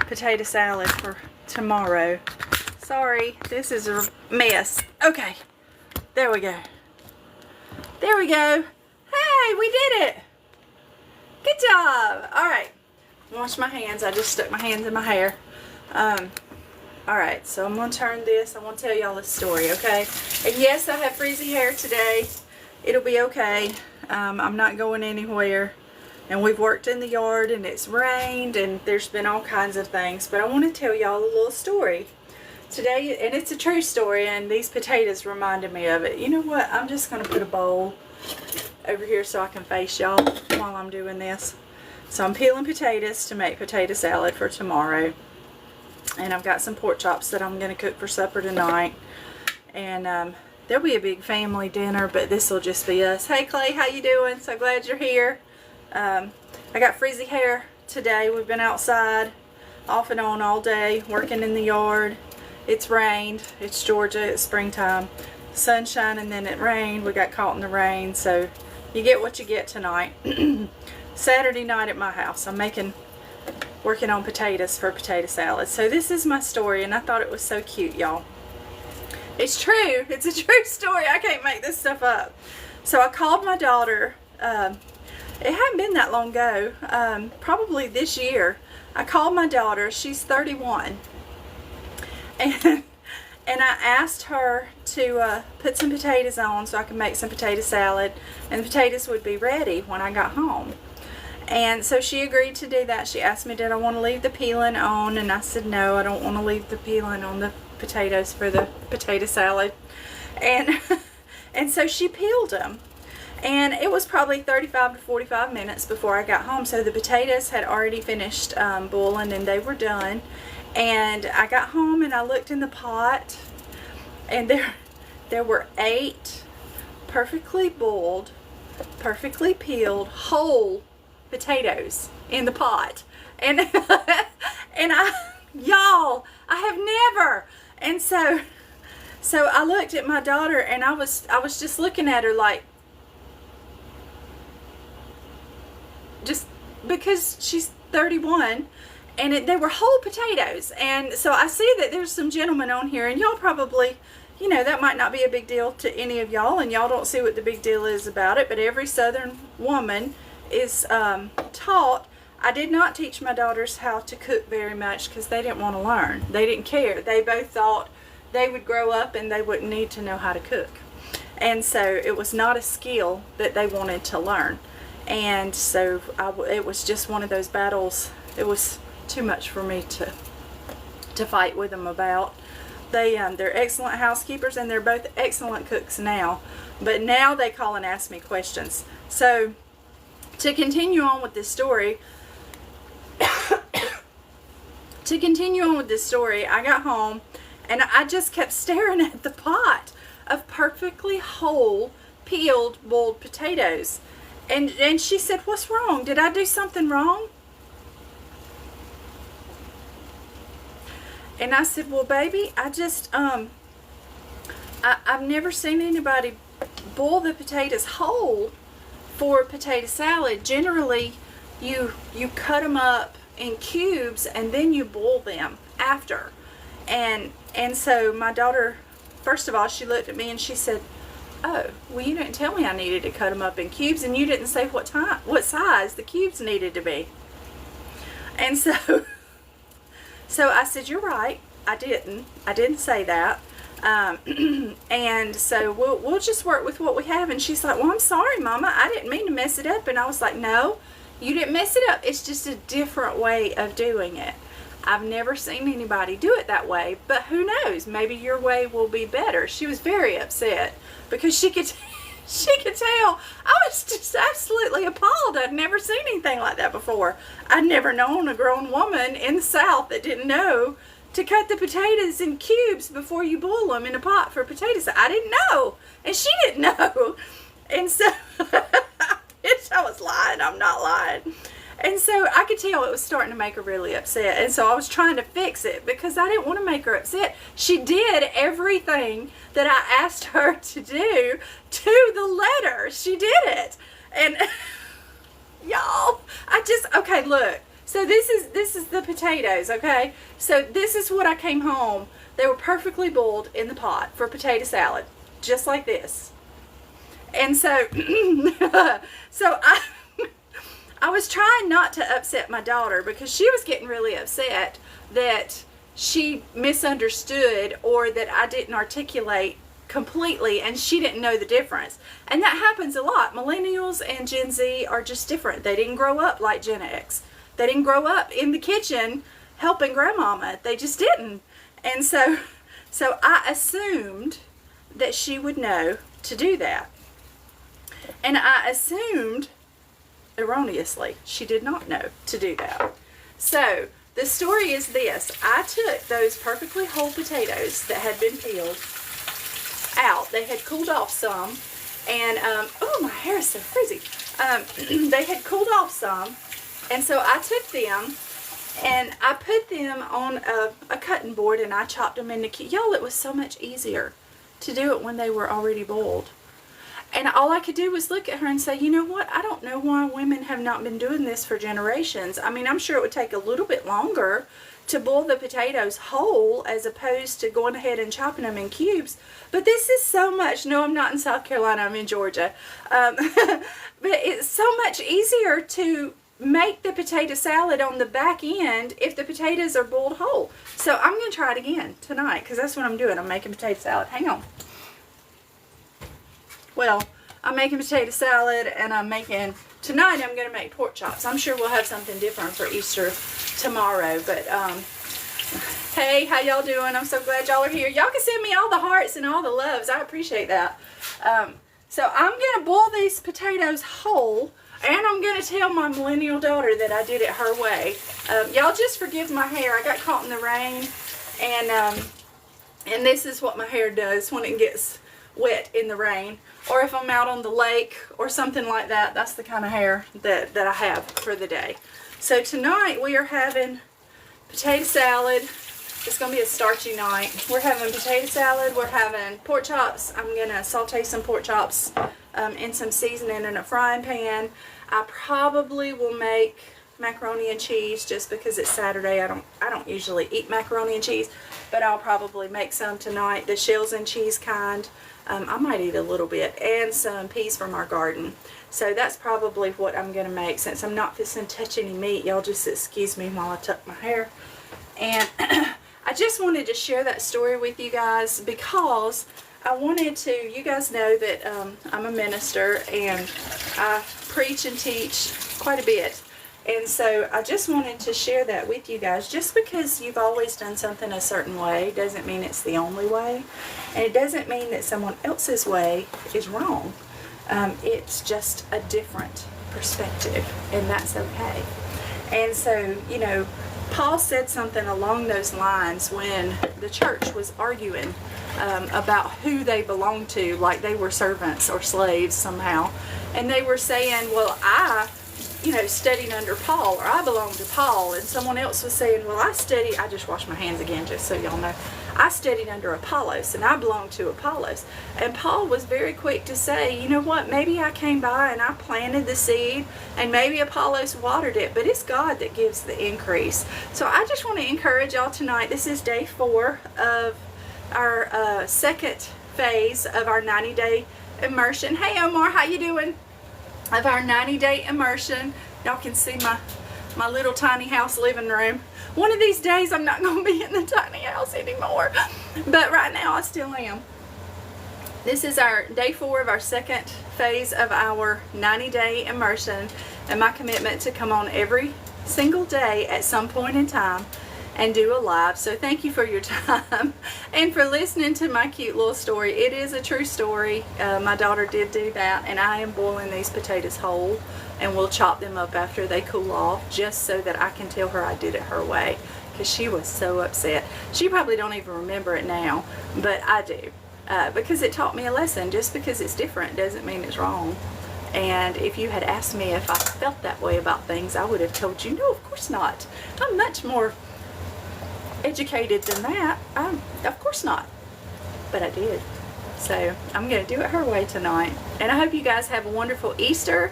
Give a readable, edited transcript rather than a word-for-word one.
potato salad for tomorrow. Sorry, this is a mess. Okay, there we go. There we go. Hey, we did it. Good job. All right, wash my hands. I just stuck my hands in my hair. All right, so I'm going to turn this. I want to tell y'all this story, okay? And yes, I have frizzy hair today. It'll be okay. I'm not going anywhere. And we've worked in the yard and it's rained and there's been all kinds of things. But I want to tell y'all a little story today. And it's a true story, and these potatoes reminded me of it. You know what? I'm just going to put a bowl over here so I can face y'all while I'm doing this. So I'm peeling potatoes to make potato salad for tomorrow. And I've got some pork chops that I'm going to cook for supper tonight. And there'll be a big family dinner, but this will just be us. Hey Clay, how you doing? So glad you're here. I got frizzy hair today. We've been outside off and on all day working in the yard. It's rained. It's Georgia. It's springtime. Sunshine, and then it rained. We got caught in the rain. So you get what you get tonight. Saturday night at my house. I'm working on potatoes for potato salad. So this is my story, and I thought it was so cute, y'all. It's true. It's a true story. I can't make this stuff up. So I called my daughter. It hadn't been that long ago. Probably this year. I called my daughter. She's 31. And I asked her to put some potatoes on so I could make some potato salad. And the potatoes would be ready when I got home. And so she agreed to do that. She asked me, did I want to leave the peeling on? And I said, no, I don't want to leave the peeling on the potatoes for the potato salad. And so she peeled them. And it was probably 35 to 45 minutes before I got home. So the potatoes had already finished boiling and they were done. And I got home and I looked in the pot. And there were 8 perfectly boiled, perfectly peeled, whole potatoes in the pot. And y'all, I have never. And so I looked at my daughter and I was just looking at her like, just because she's 31, and they were whole potatoes. And so I see that there's some gentlemen on here, and y'all probably, you know, that might not be a big deal to any of y'all, and y'all don't see what the big deal is about it, but every Southern woman is taught. I did not teach my daughters how to cook very much because they didn't want to learn. They didn't care. They both thought they would grow up and they wouldn't need to know how to cook. And so it was not a skill that they wanted to learn. And so it was just one of those battles. It was too much for me to fight with them about. They're excellent housekeepers and they're both excellent cooks now. But now they call and ask me questions. So to continue on with this story, I got home and I just kept staring at the pot of perfectly whole, peeled, boiled potatoes. And she said, what's wrong? Did I do something wrong? And I said, well, baby, I just, I've never seen anybody boil the potatoes whole for potato salad. Generally, you cut them up in cubes and then you boil them after. And so my daughter, first of all, she looked at me and she said, oh, well, you didn't tell me I needed to cut them up in cubes, and you didn't say what size the cubes needed to be. And so I said, you're right, I didn't say that. And so we'll just work with what we have. And she's like, well, I'm sorry, Mama, I didn't mean to mess it up. And I was like, no, you didn't mess it up. It's just a different way of doing it. I've never seen anybody do it that way, but who knows? Maybe your way will be better. She was very upset because she could tell. I was just absolutely appalled. I'd never seen anything like that before. I'd never known a grown woman in the South that didn't know to cut the potatoes in cubes before you boil them in a pot for potatoes. I didn't know, and she didn't know. And so I was lying. I'm not lying. And so I could tell it was starting to make her really upset. And so I was trying to fix it because I didn't want to make her upset. She did everything that I asked her to do to the letter. She did it. And y'all, okay, look. So this is the potatoes, okay? So this is what I came home. They were perfectly boiled in the pot for potato salad, just like this. And so, I was trying not to upset my daughter because she was getting really upset that she misunderstood or that I didn't articulate completely and she didn't know the difference. And that happens a lot. Millennials and Gen Z are just different. They didn't grow up like Gen X. They didn't grow up in the kitchen helping grandmama. They just didn't. And so I assumed that she would know to do that. And I assumed erroneously she did not know to do that. So the story is this. I took those perfectly whole potatoes that had been peeled out. They had cooled off some. And, oh, my hair is so frizzy. They had cooled off some. And so I took them and I put them on a cutting board and I chopped them into cubes. Y'all, it was so much easier to do it when they were already boiled. And all I could do was look at her and say, you know what? I don't know why women have not been doing this for generations. I mean, I'm sure it would take a little bit longer to boil the potatoes whole as opposed to going ahead and chopping them in cubes. But this is so much. No, I'm not in South Carolina. I'm in Georgia. But it's so much easier to make the potato salad on the back end if the potatoes are boiled whole. So I'm going to try it again tonight because that's what I'm doing. I'm making potato salad. Hang on. Well, I'm making potato salad and tonight I'm going to make pork chops. I'm sure we'll have something different for Easter tomorrow. But, hey, how y'all doing? I'm so glad y'all are here. Y'all can send me all the hearts and all the loves. I appreciate that. So I'm going to boil these potatoes whole. And I'm going to tell my millennial daughter that I did it her way. Y'all just forgive my hair. I got caught in the rain. And this is what my hair does when it gets wet in the rain. Or if I'm out on the lake or something like that. That's the kind of hair that I have for the day. So tonight we are having potato salad. It's going to be a starchy night. We're having potato salad. We're having pork chops. I'm going to saute some pork chops in some seasoning in a frying pan. I probably will make macaroni and cheese just because it's Saturday. I don't usually eat macaroni and cheese, but I'll probably make some tonight. The shells and cheese kind. I might eat a little bit, and some peas from our garden. So that's probably what I'm going to make. Since I'm not fixing to touch any meat, y'all just excuse me while I tuck my hair. And I just wanted to share that story with you guys because I wanted to, you guys know that I'm a minister and I preach and teach quite a bit. And so I just wanted to share that with you guys. Just because you've always done something a certain way doesn't mean it's the only way. And it doesn't mean that someone else's way is wrong. It's just a different perspective, and that's okay. And so, you know, Paul said something along those lines when the church was arguing about who they belonged to, like they were servants or slaves somehow. And they were saying, well, I studied under Paul, or I belong to Paul. And someone else was saying, well, I just washed my hands again just so y'all know. I studied under Apollos, and I belong to Apollos. And Paul was very quick to say, you know what, maybe I came by and I planted the seed, and maybe Apollos watered it, but it's God that gives the increase. So I just want to encourage y'all tonight. This is day 4 of our second phase of our 90-day immersion. Hey, Omar, how you doing? Of our 90-day immersion. Y'all can see my little tiny house living room. One of these days I'm not going to be in the tiny house anymore, but right now I still am. This is our day 4 of our second phase of our 90-day immersion, and my commitment to come on every single day at some point in time and do a live. So thank you for your time and for listening to my cute little story. It is a true story. My daughter did do that, and I am boiling these potatoes whole, and we'll chop them up after they cool off just so that I can tell her I did it her way, because she was so upset. She probably don't even remember it now, but I do, because it taught me a lesson. Just because it's different doesn't mean it's wrong. And if you had asked me if I felt that way about things, I would have told you, no, of course not. I'm much more educated than that. Of course not. But I did. So I'm going to do it her way tonight. And I hope you guys have a wonderful Easter.